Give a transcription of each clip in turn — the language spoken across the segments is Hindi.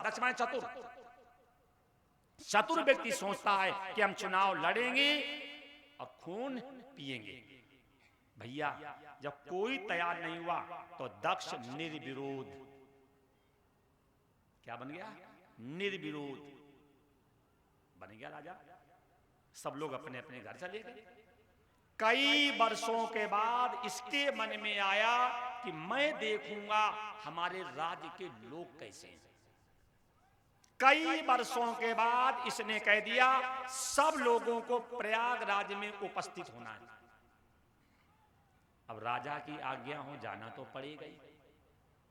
दक्ष माने चतुर। चतुर व्यक्ति सोचता है कि हम चुनाव लड़ेंगे और खून पिएंगे। भैया जब कोई तैयार नहीं हुआ तो दक्ष निर्विरोध क्या बन गया? निर्विरोध बन गया राजा। सब लोग अपने अपने घर चले गए। कई वर्षों के बाद इसके मन में आया कि मैं देखूंगा हमारे राज्य के लोग कैसे हैं। कई वर्षों के बाद इसने कह दिया सब लोगों को प्रयागराज में उपस्थित होना है। अब राजा की आज्ञा हो जाना तो पड़ेगा ही।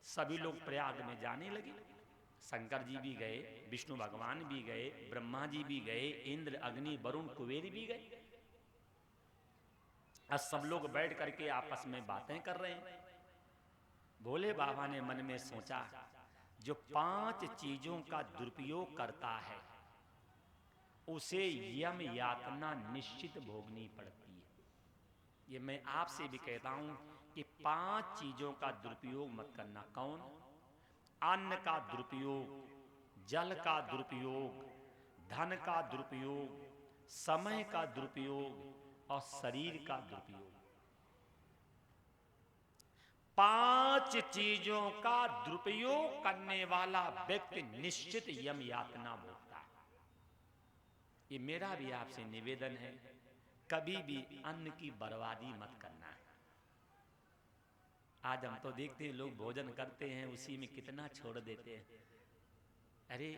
सभी लोग प्रयाग में जाने लगे। शंकर जी भी गए, विष्णु भगवान भी गए, ब्रह्मा जी भी गए, इंद्र अग्नि वरुण कुबेर भी गए। अब सब लोग बैठ करके आपस में बातें कर रहे हैं। भोले बाबा ने मन में सोचा जो 5 चीजों का दुरुपयोग करता है उसे यम यातना निश्चित भोगनी पड़ती है। ये मैं आपसे भी कहता हूं कि 5 चीजों का दुरुपयोग मत करना। कौन? अन्न का दुरुपयोग, जल का दुरुपयोग, धन का दुरुपयोग, समय का दुरुपयोग और शरीर का दुरुपयोग। 5 चीजों का दुरुपयोग करने वाला व्यक्ति निश्चित यम यातना भोगता है। ये मेरा भी आपसे निवेदन है, कभी भी अन्न की बर्बादी मत करना है। आज हम तो देखते हैं लोग भोजन करते हैं उसी में कितना छोड़ देते हैं। अरे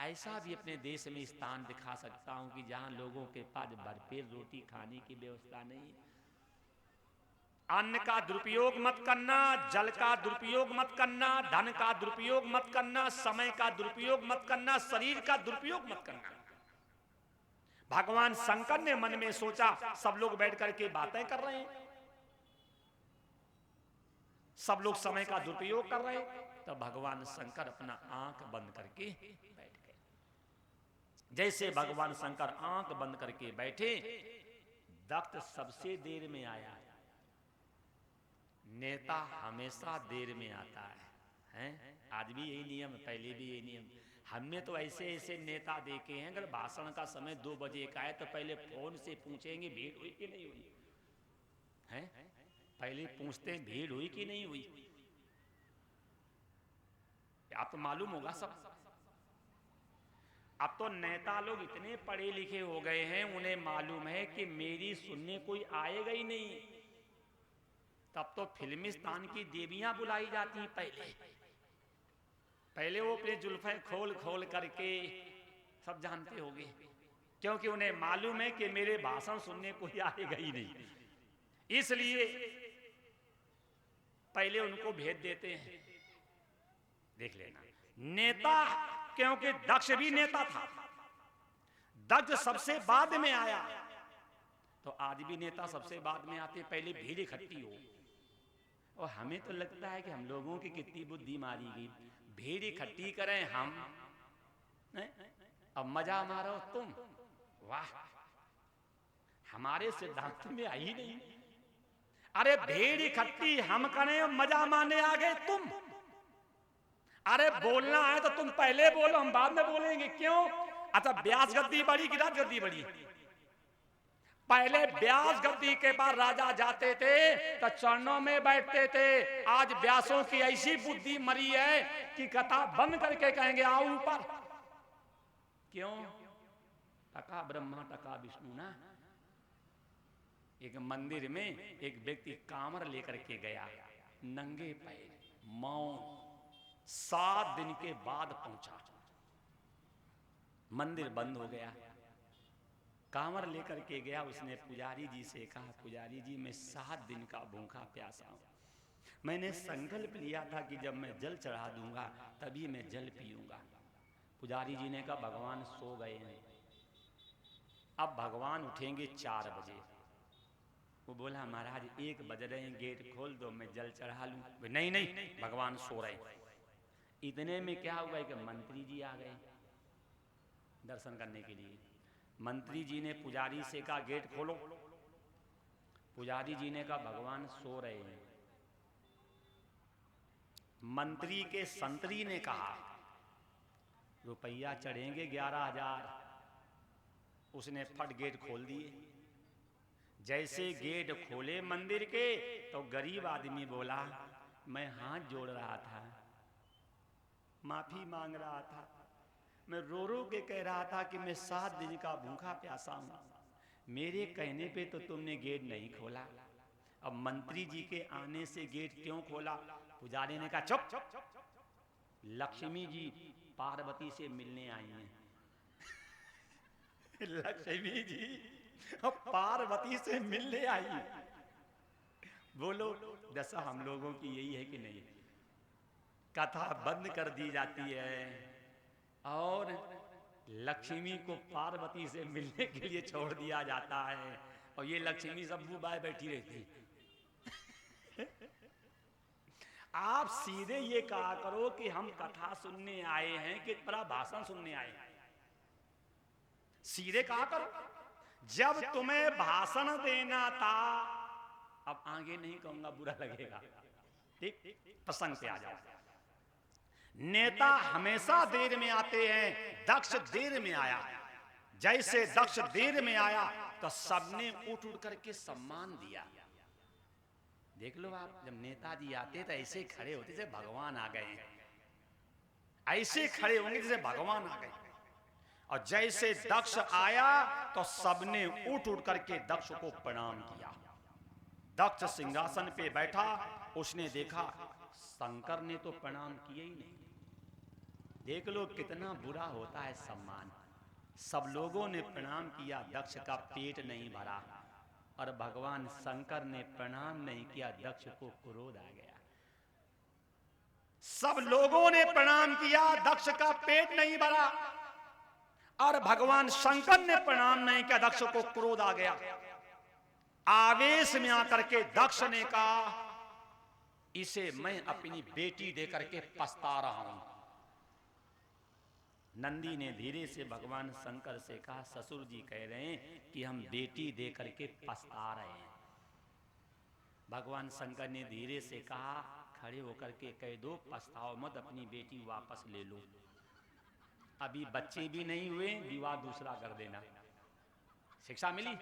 ऐसा भी अपने देश में स्थान दिखा सकता हूं कि जहां लोगों के पास भरपेट रोटी खाने की व्यवस्था नहीं है। अन्न का दुरुपयोग मत करना, जल का दुरुपयोग मत करना, धन का दुरुपयोग मत करना, समय का दुरुपयोग मत करना, शरीर का दुरुपयोग मत करना। भगवान शंकर ने मन में सोचा, सब लोग बैठ करके बातें कर रहे हैं, सब लोग समय का दुरुपयोग कर रहे हैं, तो भगवान शंकर अपना आंख बंद करके बैठ गए। जैसे भगवान शंकर आंख बंद करके बैठे, दत्त सबसे देर में आया। नेता हमेशा देर में आता है, हैं? आज भी यही नियम, पहले भी यही नियम। हमने तो ऐसे ऐसे नेता देखे हैं, अगर भाषण का समय 2 बजे का है तो पहले फोन से पूछेंगे भीड़ हुई कि नहीं हुई, हैं? पहले पूछते हैं भीड़ हुई कि नहीं हुई। आप तो मालूम होगा सब। अब तो नेता लोग इतने पढ़े लिखे हो गए हैं, उन्हें मालूम है कि मेरी सुनने कोई आएगा ही नहीं। तब तो फिल्मिस्तान की देवियां बुलाई जाती हैं। पहले वो अपने जुल्फे खोल खोल करके सब जानते होंगे, क्योंकि उन्हें मालूम है कि मेरे भाषण सुनने कोई आएगा ही नहीं, इसलिए पहले उनको भेज देते हैं। देख लेना नेता, क्योंकि दक्ष भी नेता था, दक्ष सबसे बाद में आया, तो आज भी नेता सबसे बाद में आते, पहले भीड़ इकट्ठी हो। और हमें तो लगता है कि हम लोगों की कितनी बुद्धि मारी गई, भीड़ इकट्ठी करें हम, अब मजा मारो तुम। वाह, हमारे सिद्धांत में आई नहीं। अरे भीड़ इकट्ठी हम करें और मजा मारने आ गए तुम। अरे बोलना है तो तुम पहले बोलो, हम बाद में बोलेंगे। क्यों? अच्छा, व्यास गद्दी बड़ी कि राज गद्दी बड़ी? पहले व्यास गद्दी के पास राजा जाते थे तो चरणों में बैठते थे। आज व्यासों की ऐसी बुद्धि मरी है कि कथा बंद करके कहेंगे आओ ऊपर। क्यों? टका ब्रह्मा टका विष्णु ना। एक मंदिर में एक व्यक्ति कांवर लेकर के गया, नंगे पैर, मौन, 7 दिन के बाद पहुंचा। मंदिर बंद हो गया। कांवर लेकर के गया, उसने पुजारी जी से कहा, पुजारी जी मैं 7 दिन का भूखा प्यासा हूं, मैंने संकल्प लिया था कि जब मैं जल चढ़ा दूंगा तभी मैं जल पीऊंगा। पुजारी जी ने कहा भगवान सो गए हैं, अब भगवान उठेंगे 4 बजे। वो बोला महाराज 1 बज रहे हैं, गेट खोल दो, मैं जल चढ़ा लूं। नहीं नहीं, भगवान सो रहे। इतने में क्या हुआ कि मंत्री जी आ गए दर्शन करने के लिए। मंत्री जी ने पुजारी से कहा गेट खोलो। पुजारी जी ने कहा भगवान सो रहे हैं। मंत्री के संतरी ने कहा रुपया चढ़ेंगे 11,000। उसने फट गेट खोल दिए। जैसे गेट खोले मंदिर के तो गरीब आदमी बोला, मैं हाथ जोड़ रहा था, माफी मांग रहा था, मैं रो रो के कह रहा था कि मैं 7 दिन का भूखा प्यासा हूं, मेरे कहने पे तो तुमने गेट नहीं खोला, अब मंत्री जी के आने से गेट क्यों खोला? पुजारी ने कहा चुप, लक्ष्मी जी पार्वती से मिलने आई हैं। लक्ष्मी जी पार्वती से मिलने आई। बोलो दशा हम लोगों की यही है कि नहीं? कथा बंद कर दी जाती है और लक्ष्मी को पार्वती से मिलने के लिए छोड़ दिया जाता है, और ये लक्ष्मी सब्बू बाय बैठी रहती। आप सीधे ये कहा करो कि हम कथा सुनने आए हैं कि बड़ा भाषण सुनने आए हैं। सीधे कहा करो। जब तुम्हें भाषण देना था, अब आगे नहीं कहूंगा बुरा लगेगा, ठीक? प्रसंग पे आ जाओ। नेता हमेशा देर में आते हैं, दक्ष देर में आया। जैसे दक्ष देर में आया तो सबने उठ उठ करके सम्मान दिया। देख लो आप, जब नेताजी आते तो ऐसे खड़े होते जैसे भगवान आ गए, ऐसे खड़े होंगे जैसे भगवान आ गए। और जैसे दक्ष आया तो सबने उठ उठ करके दक्ष को प्रणाम किया। दक्ष सिंहासन पे बैठा, उसने देखा शंकर ने तो प्रणाम किए ही नहीं। देख लो कितना बुरा होता है सम्मान। सब लोगों ने प्रणाम किया, दक्ष का पेट नहीं भरा, और भगवान शंकर ने प्रणाम नहीं किया, दक्ष को क्रोध आ गया। सब लोगों ने प्रणाम किया, दक्ष का पेट नहीं भरा, और भगवान शंकर ने प्रणाम नहीं किया, दक्ष को क्रोध आ गया। आवेश में आकर के दक्ष ने कहा, इसे मैं अपनी बेटी देकर के पछता रहा हूं। नंदी ने धीरे से भगवान शंकर से कहा, ससुर जी कह रहे हैं कि हम बेटी दे करके पछता रहे हैं। भगवान शंकर ने धीरे से कहा, खड़े होकर के कह दो, पछताओ मत, अपनी बेटी वापस ले लो, अभी बच्चे भी नहीं हुए, विवाह दूसरा कर देना। शिक्षा मिली।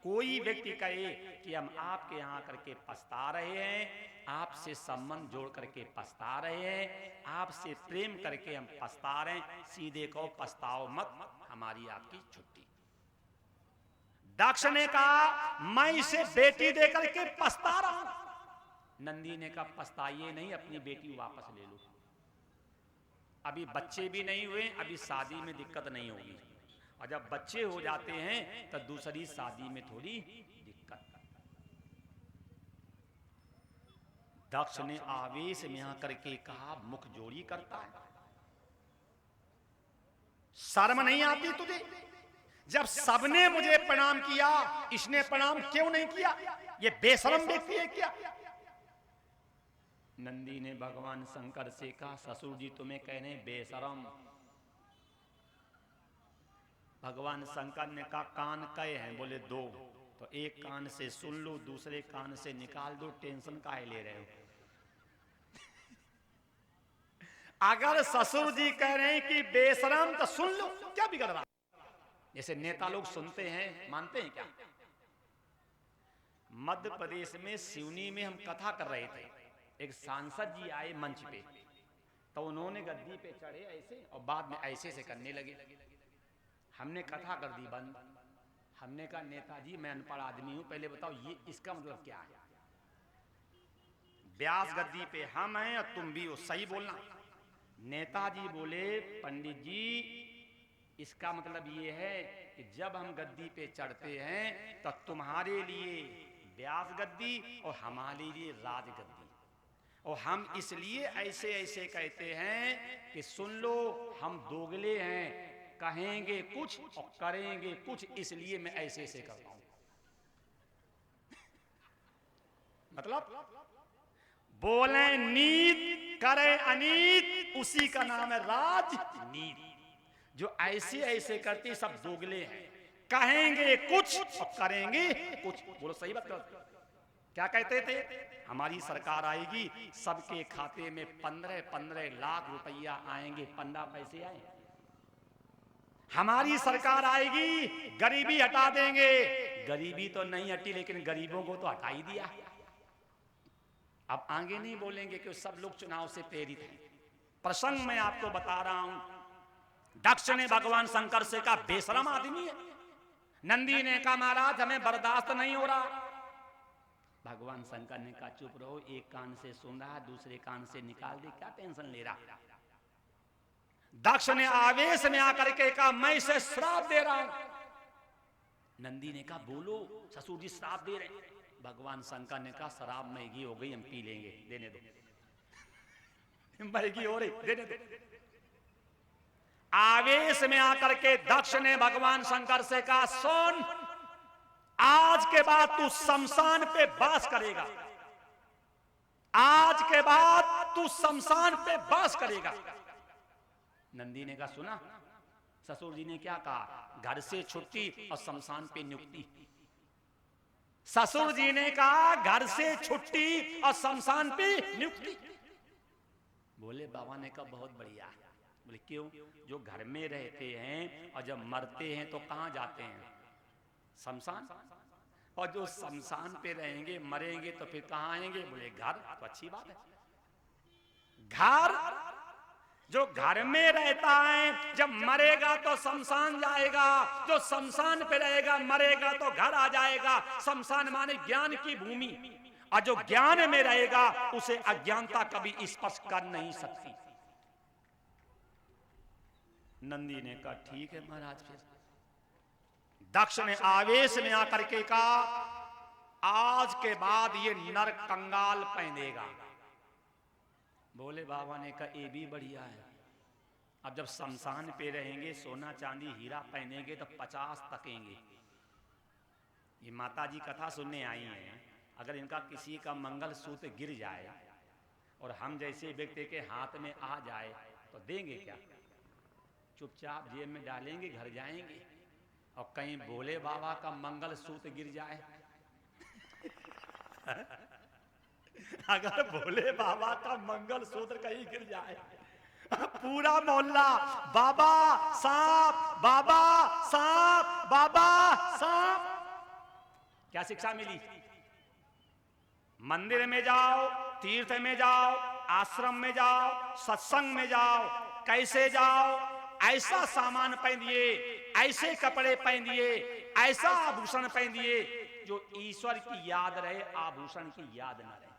कोई व्यक्ति कहे कि हम आपके यहाँ करके पछता रहे हैं, आपसे संबंध जोड़ करके पछता रहे हैं, आपसे प्रेम करके हम पछता रहे हैं, सीधे कहो पछताओ मत, हमारी आपकी छुट्टी। दक्ष ने कहा, मैं इसे बेटी देकर के पछता रहा हूं। नंदी ने कहा, पछताइए नहीं, अपनी बेटी वापस ले लो, अभी बच्चे भी नहीं हुए, अभी शादी में दिक्कत नहीं होगी, और जब बच्चे हो जाते हैं तो दूसरी शादी में थोड़ी दिक्कत। दक्ष ने आवेश में आकर के कहा, मुख जोड़ी करता है, शर्म नहीं आती तुझे? जब सबने मुझे प्रणाम किया, इसने प्रणाम क्यों नहीं किया? ये बेशरम व्यक्ति है क्या? नंदी ने भगवान शंकर से कहा, ससुर जी तुम्हें कहने बेशरम। भगवान शंकर ने कहा, कान कए हैं? बोले 2। तो एक कान से सुन लो, दूसरे कान से निकाल दो, टेंशन काहे ले रहे हो? अगर ससुर जी कह रहे हैं कि बेशरम तो सुन लो, क्या बिगड़ रहा? जैसे नेता लोग सुनते हैं, मानते हैं क्या? मध्य प्रदेश में सिवनी में हम कथा कर रहे थे, एक सांसद जी आए मंच पे, तो उन्होंने गद्दी पे चढ़े ऐसे और बाद में ऐसे से करने लगे। हमने कथा कर दी बंद। हमने कहा, नेताजी मैं अनपढ़ आदमी हूं, पहले बताओ ये इसका मतलब क्या है? व्यास गद्दी पे हम हैं और तुम भी हो, सही बोलना। नेताजी बोले, पंडित जी इसका मतलब ये है कि जब हम गद्दी पे चढ़ते हैं तो तुम्हारे लिए व्यास गद्दी और हमारे लिए राज गद्दी, और हम इसलिए ऐसे ऐसे कहते हैं कि सुन लो, हम दोगले हैं, कहेंगे कुछ और करेंगे कुछ, इसलिए मैं ऐसे ऐसे करता हूं। मतलब बोले नीत, करे अनीत, उसी का नाम है राजनीति। जो ऐसे ऐसे करते सब दोगले हैं, कहेंगे कुछ और करेंगे कुछ। बोलो सही बात करो। क्या कहते थे? हमारी सरकार आएगी, सबके खाते में 15-15 लाख रुपया आएंगे। 15 पैसे आए? हमारी सरकार आएगी, गरीबी हटा देंगे। गरीबी तो नहीं हटी, लेकिन गरीबों को तो हटा ही दिया। अब आगे नहीं बोलेंगे कि सब लोग चुनाव से प्रेरित हैं। प्रसंग में आपको बता रहा हूं, दक्ष ने भगवान शंकर से कहा, बेशरम आदमी है। नंदी ने कहा, महाराज हमें बर्दाश्त नहीं हो रहा। भगवान शंकर ने कहा, चुप रहो, एक कान से सुन रहा, दूसरे कान से निकाल दे, क्या टेंशन ले रहा। दक्ष ने आवेश में आकर के कहा, मैं इसे श्राप दे रहा हूं। नंदी ने कहा, बोलो ससुर जी श्राप दे रहे। भगवान शंकर ने कहा, शराब महंगी हो गई, हम पी लेंगे, देने दो। महंगी हो रही, देने दो। आवेश में आकर के दक्ष ने भगवान शंकर से कहा, सुन, आज के बाद तू शमशान पे वास करेगा। आज के बाद तू शमशान पे वास करेगा। नंदी ने कहा, सुना ससुर जी ने क्या कहा, घर से छुट्टी और शमशान पे नियुक्ति। ससुर जी ने कहा, घर से छुट्टी और शमशान पे नियुक्ति। बोले बाबा ने कहा, बहुत बढ़िया। बोले क्यों? जो घर में रहते हैं और जब मरते हैं तो कहां जाते हैं? शमशान। और जो शमशान पे रहेंगे, मरेंगे तो फिर कहां आएंगे? बोले घर। तो अच्छी बात है, घर। जो घर में रहता है जब मरेगा तो शमशान जाएगा, जो शमशान पे रहेगा मरेगा तो घर आ जाएगा। शमशान माने ज्ञान की भूमि, और जो ज्ञान में रहेगा उसे अज्ञानता कभी स्पर्श कर नहीं सकती। नंदी ने कहा, ठीक है महाराज। फिर दक्ष ने आवेश में आकर के कहा, आज के बाद ये नर कंगाल पहनेगा। बोले बाबा ने कहा, ये भी बढ़िया है। अब जब शमशान पे रहेंगे, सोना चांदी हीरा पहनेंगे तो 50 तकेंगे। ये माता जी कथा सुनने आई हैं, अगर इनका किसी का मंगल सूत्र गिर जाए और हम जैसे व्यक्ति के हाथ में आ जाए तो देंगे क्या? चुपचाप जेब में डालेंगे, घर जाएंगे। और कहीं भोले बाबा का मंगल सूत्र गिर जाए अगर भोले बाबा का मंगल सूत्र कहीं गिर जाए, पूरा मोहल्ला बाबा सांप, बाबा सांप, बाबा सांप। क्या शिक्षा मिली? मंदिर में जाओ, तीर्थ में जाओ, आश्रम में जाओ, सत्संग में जाओ, कैसे जाओ? ऐसा सामान पहनिए, ऐसे कपड़े पहनिए, ऐसा आभूषण पहनिए जो ईश्वर की याद रहे, आभूषण की याद न रहे।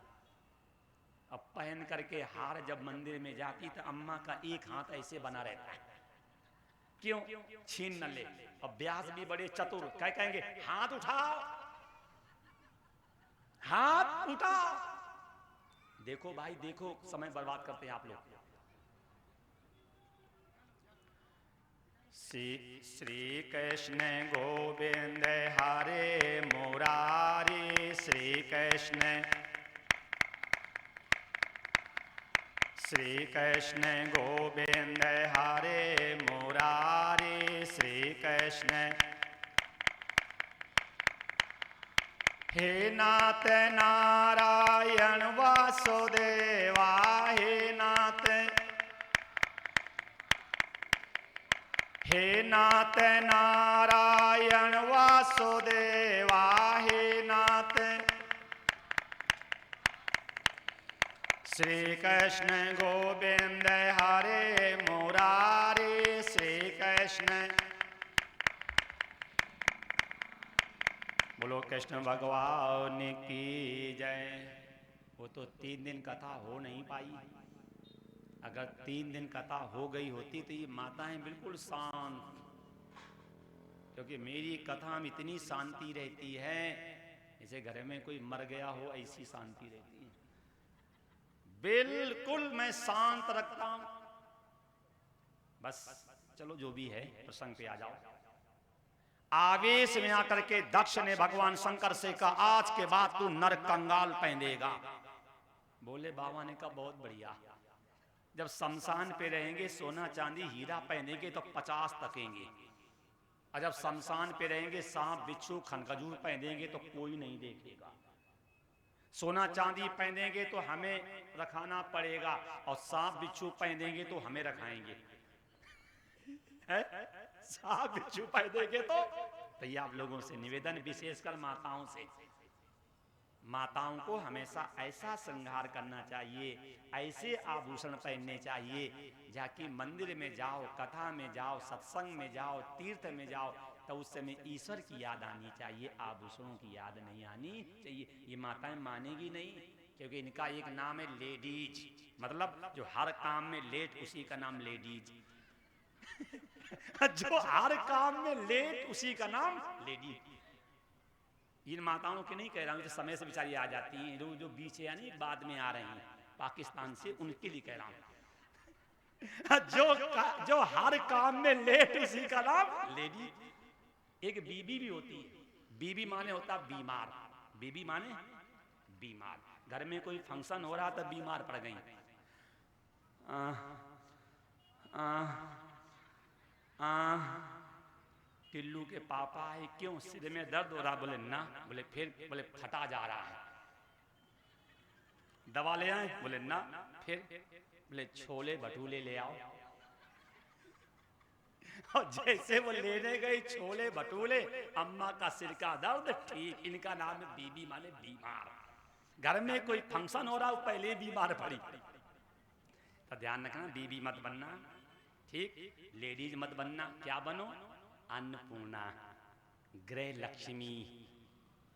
अब पहन करके हार जब मंदिर में जाती तो अम्मा का एक हाथ ऐसे बना रहता है, क्यों? छीन न ले। और ब्यास भी बड़े चतुर, क्या कहेंगे? हाथ उठाओ, हाथ उठाओ। देखो भाई, देखो समय बर्बाद करते हैं आप लोग। श्री कृष्ण गोविंद हरे मुरारी, श्री कृष्ण गोविंद हरे मुरारी, श्री कृष्ण। हे नाथ नारायण वासुदेवा, हे नाथ नारायण वासुदेवा, हे नाथ। श्री कृष्ण गोविंद हरे मुरारी, श्री कृष्ण। बोलो कृष्ण भगवान की जय। वो तो 3 दिन कथा हो नहीं पाई। अगर 3 दिन कथा हो गई होती तो ये माताएं बिल्कुल शांत, क्योंकि मेरी कथा में इतनी शांति रहती है जैसे घर में कोई मर गया हो, ऐसी शांति रहती है। बिल्कुल मैं शांत रखता हूं। बस चलो, जो भी है प्रसंग पे आ जाओ। आवेश में आकर के दक्ष ने भगवान शंकर से कहा, आज के बाद तू नर कंगाल पहनेगा। बोले बाबा ने कहा, बहुत बढ़िया। जब शमशान पे रहेंगे, सोना चांदी हीरा पहनेंगे तो 50 तकेंगे। और जब शमशान पे रहेंगे, सांप बिच्छू खनखजूर पहनेंगे तो कोई नहीं देखेगा। सोना चांदी पहनेंगे तो हमें रखाना पड़ेगा, और सांप बिच्छू पहनेंगे तो हमें रखाएंगे। सांप बिच्छू पैदेंगे तो ये आप लोगों से निवेदन, विशेषकर माताओं से, माताओं को हमेशा ऐसा श्रृंगार करना चाहिए, ऐसे आभूषण पहनने चाहिए, जाकि मंदिर में जाओ, कथा में जाओ, सत्संग में जाओ, तीर्थ में जाओ, तो उस समय ईश्वर की याद आनी चाहिए, आभूषणों की याद नहीं आनी चाहिए। ये माताएं मानेगी नहीं, क्योंकि इनका एक नाम है लेडीज, मतलब जो हर काम में लेट उसी का नाम लेडीज। जो हर काम में लेट उसी का नाम लेडीज। इन माताओं के नहीं कह रहा हूं, जो समय से बेचारी आ जाती हैं, जो बीच है यानी बाद में आ रही हैं पाकिस्तान से, उनके लिए कह रहा हूं। जो हर काम में लेट उसी का नाम लेडी। एक बीबी भी होती है, बीबी माने होता बीमार, बीबी माने बीमार। घर में कोई फंक्शन हो रहा था, बीमार पड़ गई, टिल्लू के पापा है, क्यों सिर में दर्द हो रहा? बोले ना। बोले फिर? बोले फटा जा रहा है, दवा ले आए? बोले ना। फिर? बोले छोले भटूरे ले आओ। और जैसे वो लेने गई छोले भटूरे, अम्मा का सिर का दर्द ठीक। इनका नाम है बीबी माने बीमार। घर में कोई फंक्शन हो रहा हो, पहले बीमार पड़ी। तो ध्यान रखना, बीबी मत बनना, ठीक? लेडीज मत बनना। क्या बनो? अन्नपूर्णा, गृह लक्ष्मी,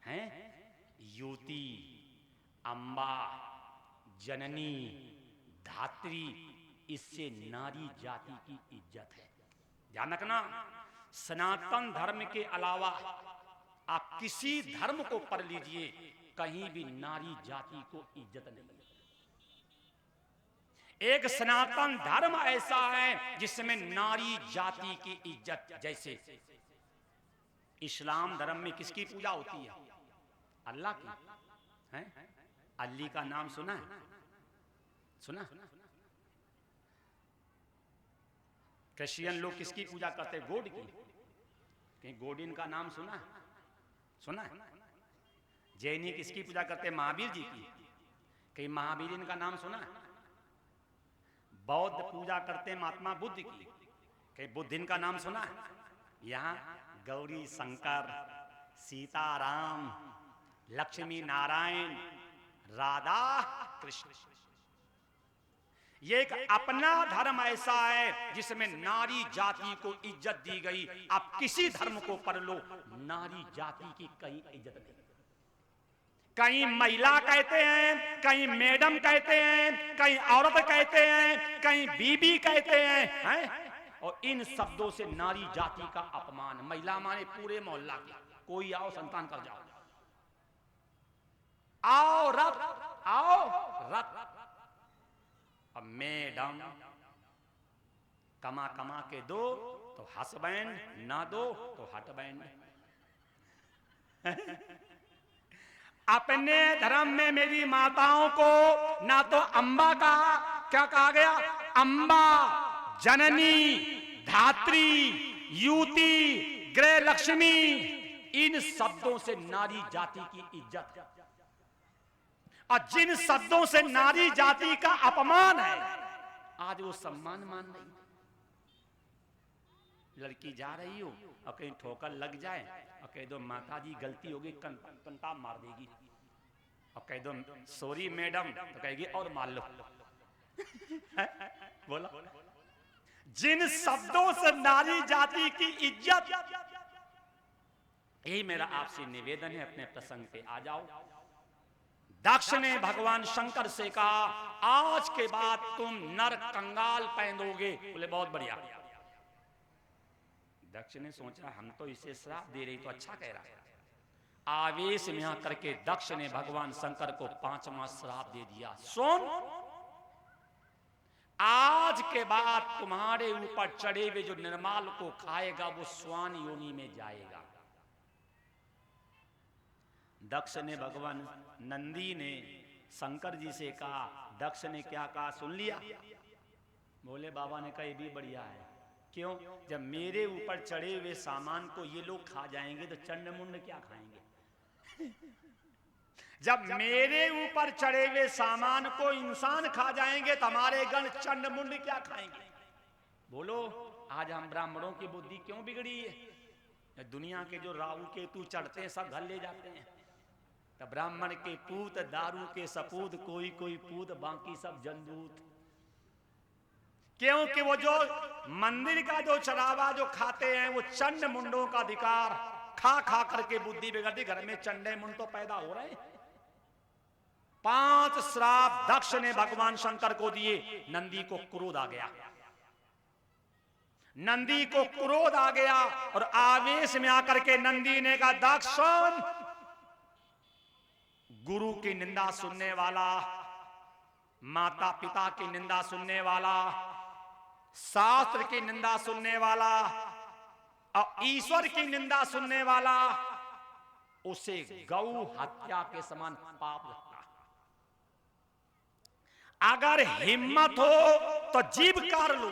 हैं, युति, अम्बा, जननी, धात्री। इससे नारी जाति की इज्जत है। ध्यान रखना, सनातन धर्म के अलावा आप किसी धर्म को पढ़ लीजिए, कहीं भी नारी जाति को इज्जत नहीं। एक सनातन धर्म ऐसा है जिसमें नारी जाति की इज्जत, जैसे इस्लाम धर्म में किसकी पूजा होती है? अल्लाह की, है? अल्ली का नाम सुना है? सुना? क्रिश्चियन लोग किसकी पूजा करते हैं? गॉड की। कहीं गॉडिन का नाम सुना है? सुना है? जैनी किसकी पूजा करते हैं? महावीर जी की। कहीं महावीर का नाम सुना है? बौद्ध पूजा करते हैं महात्मा बुद्ध की। कहीं बुद्ध का नाम सुना है? यहाँ गौरी शंकर, सीताराम, लक्ष्मी नारायण, राधा कृष्ण। ये एक अपना धर्म ऐसा है जिसमें नारी जाति को इज्जत दी गई। आप किसी धर्म को पढ़ लो, नारी जाति की कहीं इज्जत नहीं। कहीं महिला कहते हैं, कहीं मैडम कहते हैं, कहीं औरत कहते हैं, कहीं बीबी कहते हैं? और इन शब्दों से नारी जाति का अपमान। महिला माने पूरे मोहल्ला की, कोई आओ संतान कर जाओ, आओ रथ, आओ रथ। अब मैडम कमा कमा के दो तो हस्बैंड, ना दो तो हटबैंड। अपने धर्म में मेरी माताओं को ना तो अम्बा का क्या कहा गया? अम्बा, जननी, धात्री, युति, गृह लक्ष्मी। इन शब्दों से नारी जाति की इज्जत, और जिन शब्दों से नारी जाति का अपमान है, आज वो सम्मान मान रही। लड़की जा रही हो और कहीं ठोकर लग जाए और कह दो माता जी गलती होगी, कंटा मार देगी। और कह दो सॉरी मैडम, तो कहेगी और मार लो। बोला, जिन शब्दों से नारी जाति की इज्जत, यही मेरा आपसे निवेदन है। अपने प्रसंग पे आ जाओ। दक्ष ने भगवान शंकर से कहा, आज के बाद तुम नर कंगाल पहनोगे। बोले बहुत बढ़िया। दक्ष ने सोचा, हम तो इसे श्राप दे रही, तो अच्छा कह रहा है। आवेश में आकर के दक्ष ने भगवान शंकर को 5वां श्राप दे दिया। सुन, आज के बाद तुम्हारे ऊपर चढ़े हुए जो निर्माल को खाएगा वो स्वान योनि में जाएगा। दक्ष ने, भगवान नंदी ने शंकर जी से कहा। दक्ष ने क्या कहा सुन लिया? बोले बाबा ने कहा ये भी बढ़िया है। क्यों? जब मेरे ऊपर चढ़े हुए सामान को ये लोग खा जाएंगे तो चंडमुंड क्या खाएंगे? जब मेरे ऊपर चढ़े हुए सामान को इंसान खा जाएंगे तो हमारे गण चंडमुंड क्या खाएंगे? बोलो आज हम ब्राह्मणों की बुद्धि क्यों बिगड़ी है? दुनिया के जो राहु केतु चढ़ते हैं सब घर ले जाते हैं। तो ब्राह्मण के पूत दारू के सपूत, कोई कोई पूत बाकी सब जंदूत। क्योंकि वो जो मंदिर का जो चढ़ावा जो खाते हैं वो चंड मुंडों का अधिकार, खा खा करके बुद्धि बिगड़ती। घर में चंडे मुंड तो पैदा हो रहे हैं। 5 श्राप दक्ष ने भगवान शंकर को दिए। नंदी को क्रोध आ गया, नंदी को क्रोध आ गया और आवेश में आकर के नंदी ने कहा, दक्ष गुरु की निंदा सुनने वाला, माता पिता की निंदा सुनने वाला, शास्त्र की निंदा सुनने वाला और ईश्वर की निंदा सुनने वाला, उसे गौ हत्या के समान पाप लगता। अगर हिम्मत हो तो जीभ काट लो,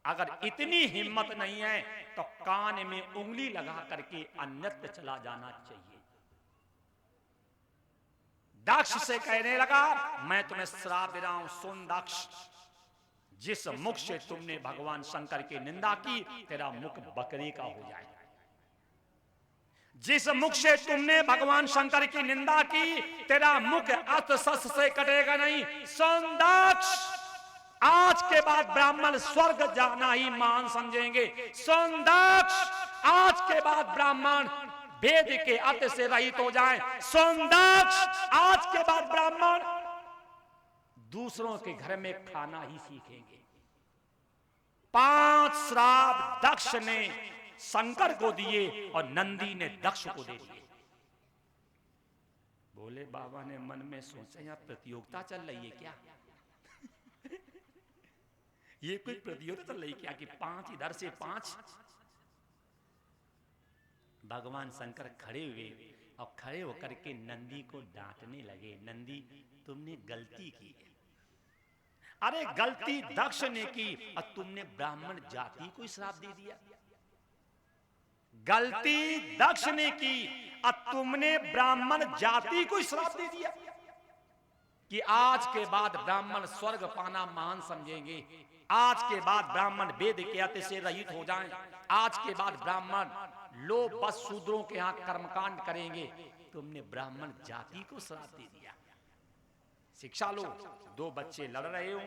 अगर इतनी हिम्मत नहीं है तो कान में उंगली लगा करके अन्यत्र चला जाना चाहिए। दक्ष से कहने लगा, मैं तुम्हें श्राप दे रहा हूं, सुन दक्ष, जिस मुख से तुमने भगवान शंकर की निंदा की, तेरा मुख बकरी का हो जाए। जिस मुख से तुमने भगवान शंकर की निंदा की, तेरा मुख अस्त्र से कटेगा नहीं। सुन दक्ष, आज के बाद ब्राह्मण स्वर्ग जाना ही महान समझेंगे। सुन दक्ष, आज के बाद ब्राह्मण वेद के अर्थ से रहित हो जाएं। सुन दक्ष, आज के बाद ब्राह्मण दूसरों के घर में खाना ही सीखेंगे। 5 श्राप दक्ष ने शंकर को दिए और नंदी ने दक्ष को दे दिए। बोले बाबा ने मन में सोचा, यहां प्रतियोगिता चल रही है क्या? ये कोई प्रतियोगिता चल रही क्या कि 5 इधर से 5? भगवान शंकर खड़े हुए और खड़े होकर के नंदी को डांटने लगे, नंदी तुमने गलती की है। अरे गलती दक्ष ने की और तुमने ब्राह्मण जाति को श्राप दे दिया। गलती दक्ष ने की और तुमने ब्राह्मण जाति को श्राप दे दिया कि आज के बाद ब्राह्मण स्वर्ग पाना महान समझेंगे। आज के बाद ब्राह्मण वेद के अर्थ से रहित हो जाएं। आज के बाद ब्राह्मण लोभ बस शूद्रों के यहां कर्मकांड करेंगे। तुमने ब्राह्मण जाति को श्राप दे दिया। शिक्षा लो, 2 बच्चे लड़ रहे हो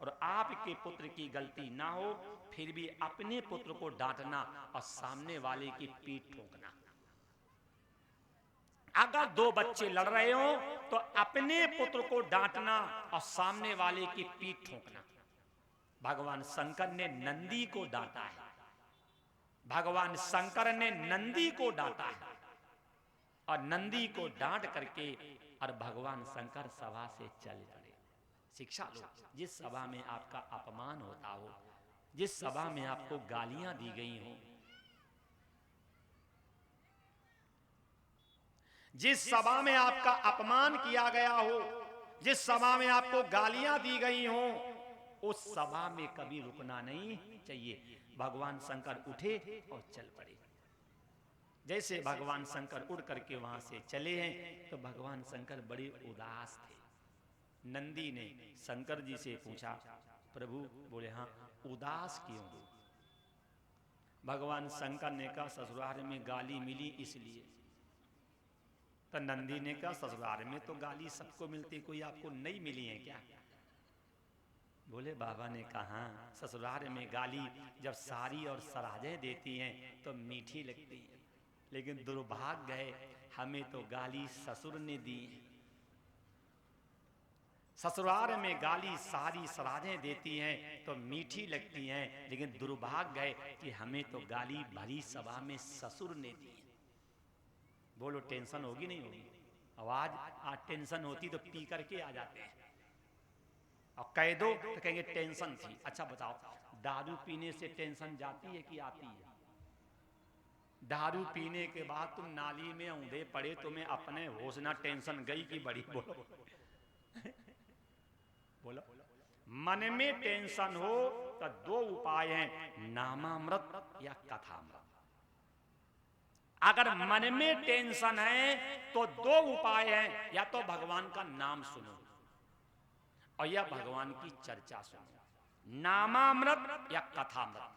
और आपके पुत्र की गलती ना हो, फिर भी अपने पुत्र को डांटना और सामने वाले की पीठ ठोकना। अगर 2 बच्चे लड़ रहे हो तो अपने पुत्र को डांटना और सामने वाले की पीठ ठोकना। भगवान शंकर ने नंदी को डांटा है, भगवान शंकर ने नंदी को डांटा है और नंदी को डांट करके और भगवान शंकर सभा से चल पड़े। शिक्षा लो, जिस सभा में आपका अपमान होता हो, जिस सभा में आपको गालियां दी गई हो, जिस सभा में आपका अपमान किया गया हो, जिस सभा में आपको गालियां दी गई हो, उस सभा में कभी रुकना नहीं चाहिए। भगवान शंकर उठे और चल पड़े। जैसे भगवान शंकर उड़ करके वहां से चले हैं तो भगवान शंकर बड़े उदास थे। नंदी ने शंकर जी से पूछा, प्रभु, बोले हाँ, उदास क्यों हो? भगवान शंकर ने कहा, ससुराल में गाली मिली इसलिए। तो नंदी ने कहा, ससुराल में तो गाली सबको मिलती, कोई आपको नहीं मिली है क्या? बोले बाबा ने कहा, ससुराल में गाली जब सारी और सराजें देती हैं तो मीठी लगती है, लेकिन दुर्भाग्य है हमें तो गाली ससुर ने दी। ससुराल में गाली सारी सराजें देती हैं तो मीठी लगती हैं, लेकिन दुर्भाग्य है कि हमें तो गाली भरी सभा में ससुर ने दी। बोलो टेंशन होगी नहीं होगी? आवाज आज टेंशन होती तो पी करके आ जाते हैं और कह दो तो कहेंगे टेंशन थी। अच्छा बताओ, दारू पीने से टेंशन जाती है कि आती है? दारू पीने के बाद तुम नाली में औंधे पड़े, तुम्हें अपने होश ना, टेंशन गई कि बड़ी? बोलो बोलो। मन में टेंशन हो तो 2 उपाय हैं, नामामृत या कथामृत। अगर मन में टेंशन है तो 2 उपाय हैं, या तो भगवान का नाम सुनो और या भगवान की चर्चा सुनो। नामामृत या कथामृत।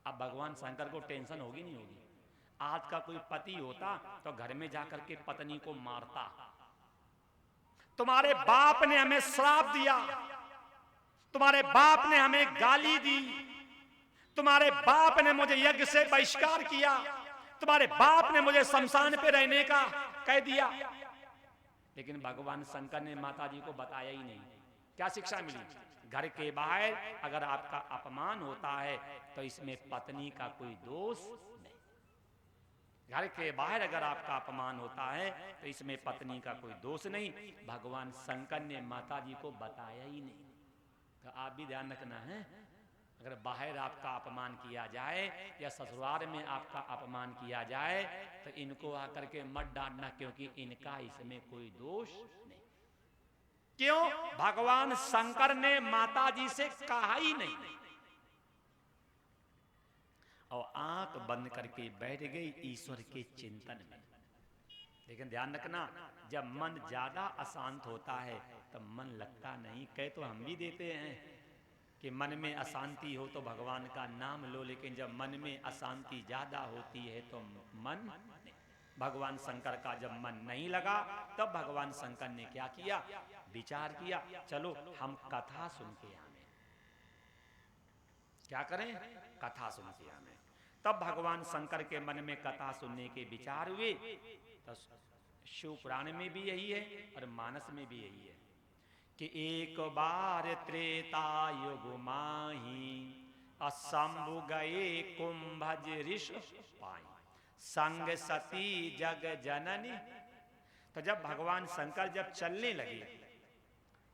अब भगवान शंकर को टेंशन होगी नहीं होगी? आज का कोई पति होता तो घर में जाकर के पत्नी को मारता। तुम्हारे बाप ने हमें श्राप दिया, तुम्हारे बाप ने हमें गाली दी, तुम्हारे बाप ने मुझे यज्ञ से बहिष्कार किया, तुम्हारे बाप ने मुझे शमशान पे रहने का कह दिया। लेकिन भगवान शंकर ने माता जी को बताया ही नहीं। क्या शिक्षा मिली? घर के बाहर अगर आपका अपमान होता है तो इसमें पत्नी का कोई दोष नहीं। घर के बाहर अगर आपका अपमान होता है तो इसमें पत्नी का कोई दोष नहीं। भगवान शंकर ने माता जी को बताया ही नहीं। तो आप भी ध्यान रखना है, अगर बाहर आपका अपमान किया जाए या ससुराल में आपका अपमान किया जाए तो इनको आकर के मत डांटना, क्योंकि इनका इसमें कोई दोष नहीं। क्यों? भगवान शंकर ने माता जी से कहा ही नहीं और आंख बंद करके बैठ गई ईश्वर के चिंतन में। लेकिन ध्यान रखना, जब मन ज्यादा अशांत होता है तब मन लगता नहीं। कह तो हम भी देते हैं कि मन में अशांति हो तो भगवान का नाम लो, लेकिन जब मन में अशांति ज्यादा होती है तो मन, भगवान शंकर का जब मन नहीं लगा तब भगवान शंकर ने क्या किया? विचार किया, चलो हम कथा सुन के आवे। क्या करें? कथा सुन के आवे। तब भगवान शंकर के मन में कथा सुनने के विचार हुए। तो शिव पुराण में भी यही है और मानस में भी यही है कि एक बार त्रेता युग माही असंभु गए कुंभज ऋष पाई संग सती जग जननी। तो जब भगवान शंकर जब चलने लगे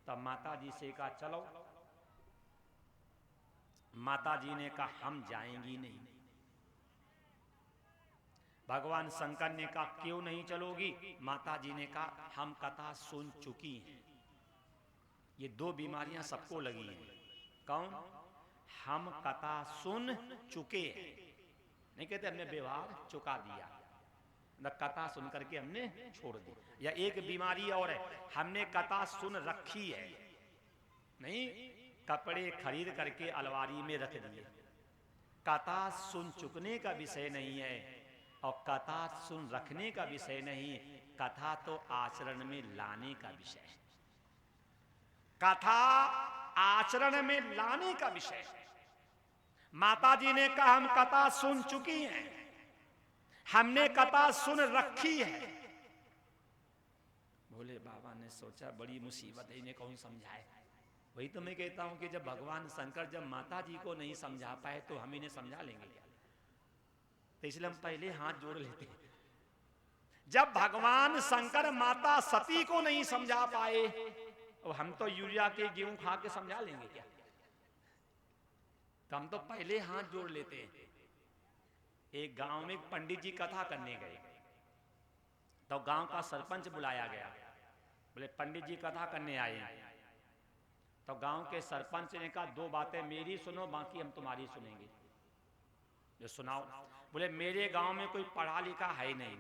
तब माता जी से कहा चलो। माता जी ने कहा हम जाएंगी नहीं। भगवान शंकर ने कहा क्यों नहीं चलोगी? माता जी ने कहा हम कथा सुन चुकी हैं। ये दो बीमारियां सबको लगी हैं। कौन? हम कथा सुन चुके हैं, नहीं कहते हमने व्यवहार चुका दिया, कथा सुन करके हमने छोड़ दी। या एक बीमारी और है, हमने कथा सुन रखी है, नहीं कपड़े खरीद करके अलमारी में रख दिए। कथा सुन चुकने का विषय नहीं है और कथा सुन रखने का विषय नहीं। कथा तो आचरण में लाने का विषय है। कथा आचरण में लाने का विषय है। माता जी ने कहा हम कथा सुन चुकी हैं, हमने कथा सुन रखी है। भोले बाबा ने सोचा बड़ी मुसीबत है, इन्हें कौन समझाए। वही तो मैं कहता हूं कि जब भगवान शंकर जब माता जी को नहीं समझा पाए तो हम इन्हें समझा लेंगे क्या? तो इसलिए हम पहले हाथ जोड़ लेते हैं। जब भगवान शंकर माता सती को नहीं समझा पाए और हम तो यूरिया के गेहूं खा के समझा लेंगे क्या? तो हम तो पहले हाथ जोड़ लेते हैं। एक गांव में पंडित जी कथा करने गए तो गांव का सरपंच बुलाया गया। बोले पंडित जी कथा करने आए हैं। तो गांव के सरपंच ने कहा दो बातें मेरी सुनो, बाकी हम तुम्हारी सुनेंगे। जो सुनाओ। बोले मेरे गांव में कोई पढ़ा लिखा है नहीं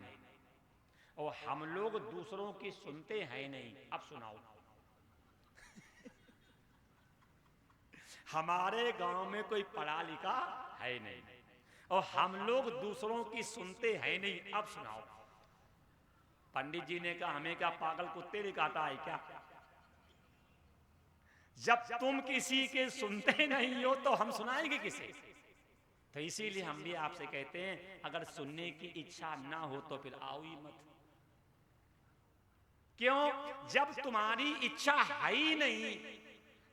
और हम लोग दूसरों की सुनते हैं नहीं। अब सुनाओ। हमारे गांव में कोई पढ़ा लिखा है नहीं और हम लोग दूसरों की सुनते हैं नहीं। अब सुनाओ। पंडित जी ने कहा हमें क्या पागल कुत्ते ने काटा है क्या? जब तुम किसी के सुनते नहीं हो तो हम सुनाएंगे किसे? तो इसीलिए हम भी आपसे कहते हैं अगर सुनने की इच्छा ना हो तो फिर आओ ही मत। क्यों? जब तुम्हारी इच्छा है ही नहीं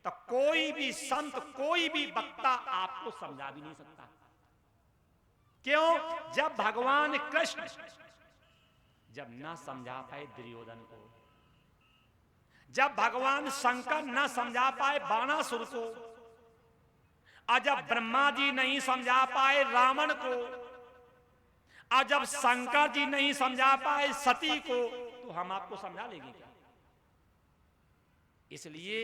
तो कोई भी संत, कोई भी वक्ता आपको समझा भी नहीं सकता। क्यों? जब भगवान कृष्ण जब ना समझा पाए दुर्योधन को, जब भगवान शंकर ना समझा पाए बाणासुर को, और जब ब्रह्मा जी नहीं समझा पाए रावण को, और जब शंकर जी नहीं समझा पाए सती को, तो हम आपको समझा लेंगे क्या? इसलिए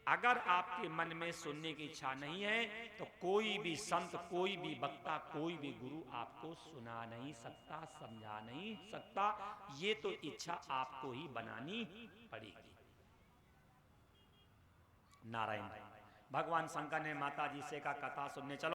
अगर आपके मन में सुनने की इच्छा नहीं है तो कोई भी संत, कोई भी वक्ता, कोई भी गुरु आपको सुना नहीं सकता, समझा नहीं सकता। ये तो इच्छा आपको ही बनानी पड़ेगी। नारायण। भगवान शंकर ने माता जी से कहा कथा सुनने चलो।